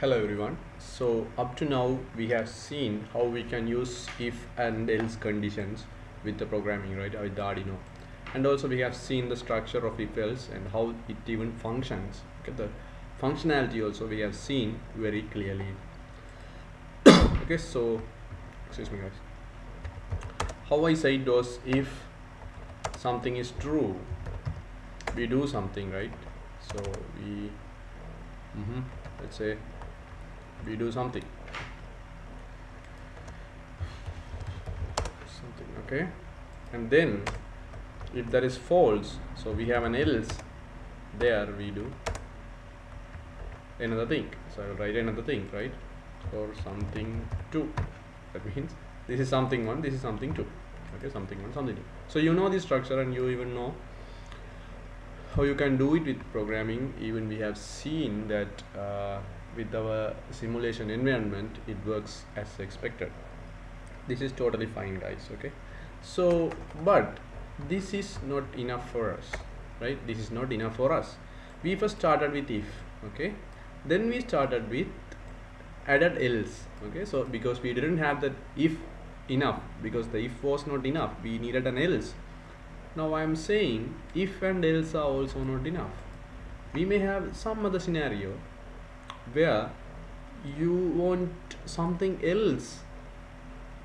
Hello everyone. So up to now we have seen how we can use if and else conditions with the programming, right, with the Arduino, and also we have seen the structure of if else and how it even functions. Okay, the functionality also we have seen very clearly. Okay, so excuse me guys. How I said was if something is true, we do something, right? So we let's say we do something, okay, and then if that is false, so we have an else, there we do another thing. So I will write another thing, right, or something two. That means this is something one, this is something two. Okay, something one, something two. So you know the structure and you even know how you can do it with programming. Even we have seen that with our simulation environment it works as expected. This is totally fine guys. Okay, so but this is not enough for us, right? This is not enough for us. We first started with if, okay, then we started with added else. Okay, so because we didn't have that if enough, because the if was not enough, we needed an else. Now I am saying if and else are also not enough. We may have some other scenario where you want something else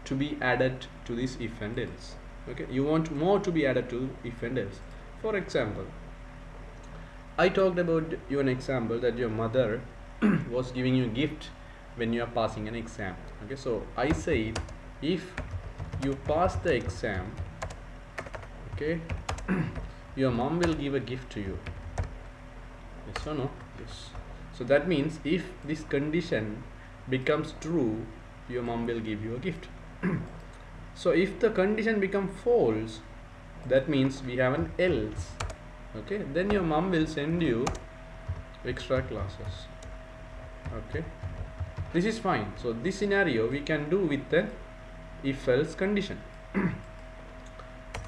to be added to this if and else. Okay, you want more to be added to if and else. For example, I talked about you an example that your mother was giving you a gift when you are passing an exam. Okay, so I said if you pass the exam, okay, your mom will give a gift to you. Yes or no? Yes. So that means if this condition becomes true, your mom will give you a gift. So if the condition becomes false, that means we have an else. Okay, then your mom will send you extra classes. Okay, this is fine. So this scenario we can do with the if else condition.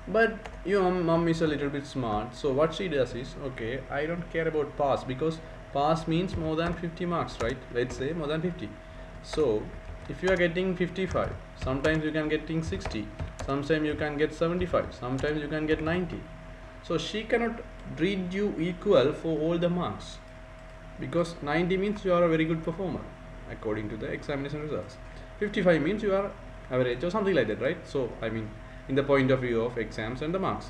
But your mom is a little bit smart, so what she does is, okay, I don't care about pass, because pass means more than 50 marks, right? Let's say more than 50. So if you are getting 55, sometimes you can getting 60, sometimes you can get 75, sometimes you can get 90. So she cannot treat you equal for all the marks, because 90 means you are a very good performer according to the examination results. 55 means you are average or something like that, right? So I mean, in the point of view of exams and the marks.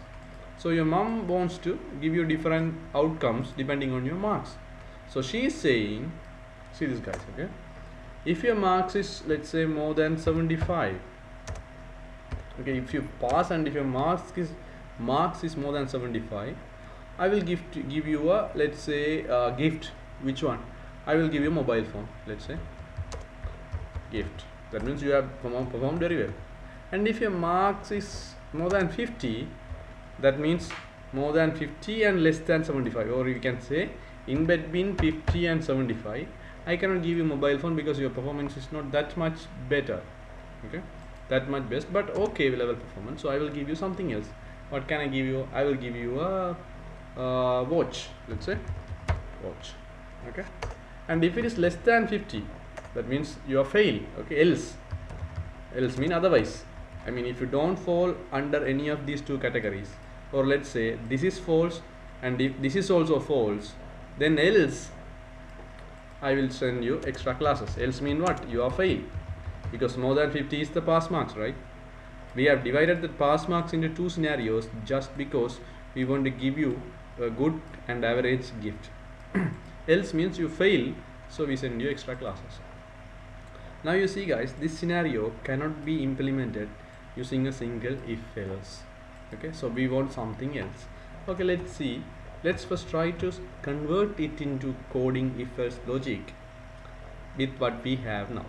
So your mom wants to give you different outcomes depending on your marks. So she is saying, see this guys, okay, if your marks is, let's say, more than 75, okay, if you pass and if your marks is more than 75, I will give you a, let's say, gift. Which one? I will give you a mobile phone, let's say, gift. That means you have performed very well. And if your marks is more than 50, that means more than 50 and less than 75, or you can say in between 50 and 75, I cannot give you mobile phone because your performance is not that much better, okay, that much best, but okay level performance. So I will give you something else. What can I give you? I will give you a watch, let's say, watch. Okay, and if it is less than 50, that means you are fail. Okay, else mean otherwise. I mean, if you don't fall under any of these two categories, or let's say this is false and if this is also false, then else I will send you extra classes. Else mean what? You are fail, because more than 50 is the pass marks, right? We have divided the pass marks into two scenarios just because we want to give you a good and average gift. Else means you fail, so we send you extra classes. Now you see guys, this scenario cannot be implemented using a single if else. Okay, so we want something else. Okay, let's see. Let's first try to convert it into coding if else logic with what we have now.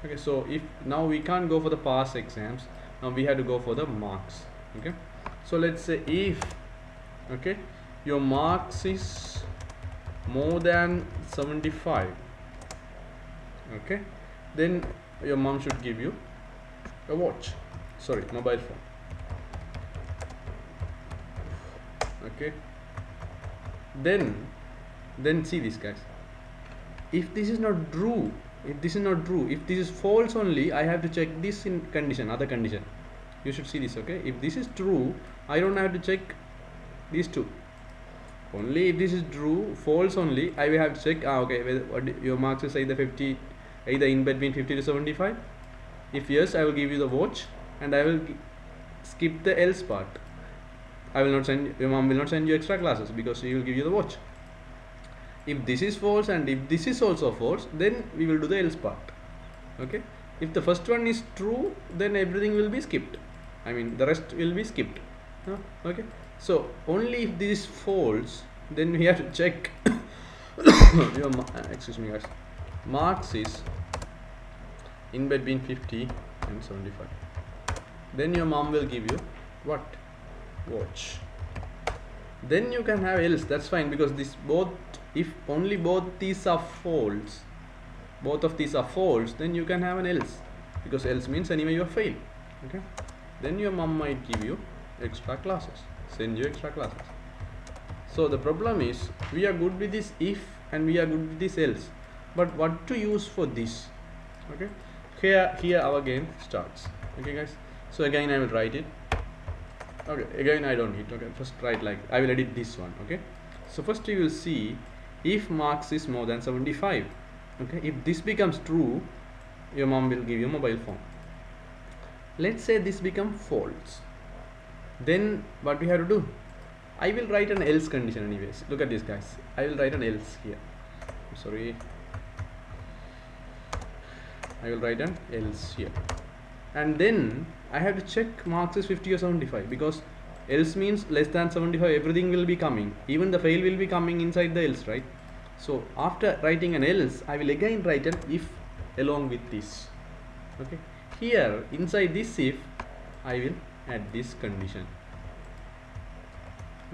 Okay, so if now we can't go for the pass exams, now we have to go for the marks. Okay, so let's say if, okay, your marks is more than 75, okay, then your mom should give you a watch, sorry, mobile phone. Okay, then see this guys, if this is not true, if this is false only, I have to check this in condition, other condition. You should see this, okay? If this is true, I don't have to check these two. Only if this is true, false only, I will have to check, okay, what your marks is either 50, either in between 50 to 75. If yes, I will give you the watch, and I will skip the else part. I will not send, your mom will not send you extra classes because she will give you the watch. If this is false and if this is also false, then we will do the else part. Okay, if the first one is true, then everything will be skipped. I mean, the rest will be skipped. Okay, so only if this is false, then we have to check your excuse me guys, marks is in between 50 and 75. Then your mom will give you what? Watch. Then you can have else, that's fine, because this both, if only both these are false, both of these are false, then you can have an else, because else means anyway you are failed. Okay, then your mom might give you extra classes, send you extra classes. So the problem is, we are good with this if and we are good with this else, but what to use for this? Okay, here our game starts. Okay guys, so again I will write it. Okay, again I don't need. Okay, first write like, I will edit this one. Okay, so first you will see if marks is more than 75. Okay, if this becomes true, your mom will give you mobile phone. Let's say this becomes false, then what we have to do? I will write an else condition anyways. Look at this guys, I will write an else here. Sorry, I will write an else here, and then I have to check marks is 50 or 75, because else means less than 75, everything will be coming, even the fail will be coming inside the else, right? So after writing an else, I will again write an if along with this. Okay, here inside this if, I will add this condition.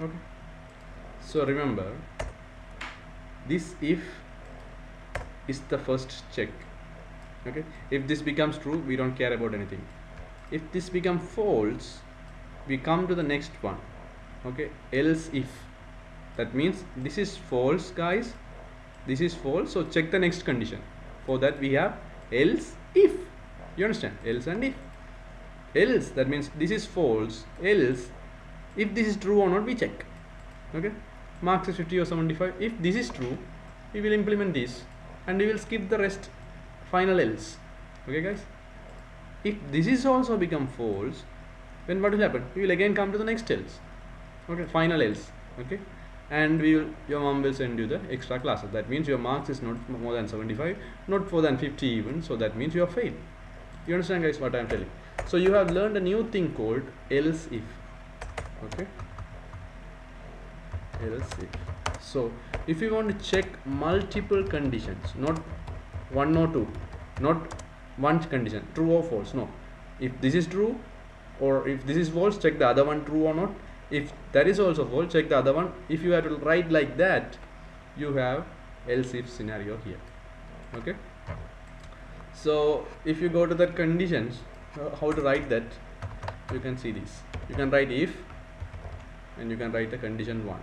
Okay, so remember, this if is the first check. Okay, if this becomes true, we don't care about anything. If this becomes false, we come to the next one. Okay, else if, that means this is false guys, this is false, so check the next condition. For that we have else if. You understand? Else and if. Else, that means this is false, else if this is true or not, we check. Okay, marks is 50 or 75. If this is true, we will implement this and we will skip the rest, final else. Okay guys, if this is also become false, then what will happen? We will again come to the next else. Okay, final else. Okay, and we will, your mom will send you the extra classes. That means your marks is not more than 75, not more than 50 even, so that means you are failed. You understand guys what I am telling? So you have learned a new thing called else if. Okay, else if. So if you want to check multiple conditions, not one or two, not one condition, true or false, no, if this is true or if this is false, check the other one true or not. If that is also false, check the other one. If you have to write like that, you have else if scenario here. Okay, so if you go to that conditions, how to write that, you can see this. You can write if and you can write the condition 1.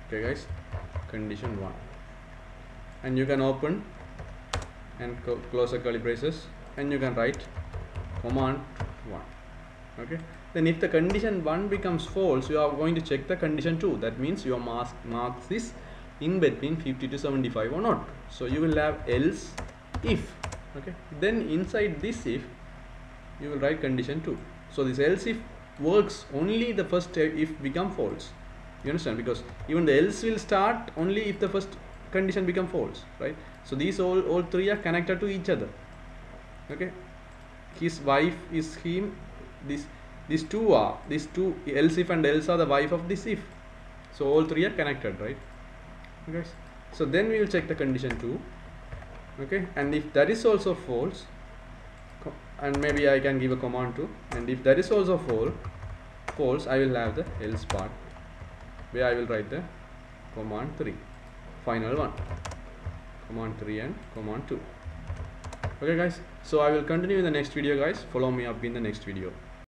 Okay guys, condition 1, and you can open and close the curly braces and you can write command 1. Okay, then if the condition 1 becomes false, you are going to check the condition 2. That means your marks is in between 50 to 75 or not. So you will have else if. Okay, then inside this if, you will write condition 2. So this else if works only the first if become false. You understand? Because even the else will start only if the first condition become false, right? So these all three are connected to each other. Okay, his wife is him. These two else if and else are the wife of this if. So all three are connected, right? Okay, so then we will check the condition 2. Okay, and if that is also false, and maybe I can give a command 2, and if that is also false, I will have the else part where I will write the command 3, final one, command 3 and command 2. Okay guys, so I will continue in the next video guys. Follow me up in the next video.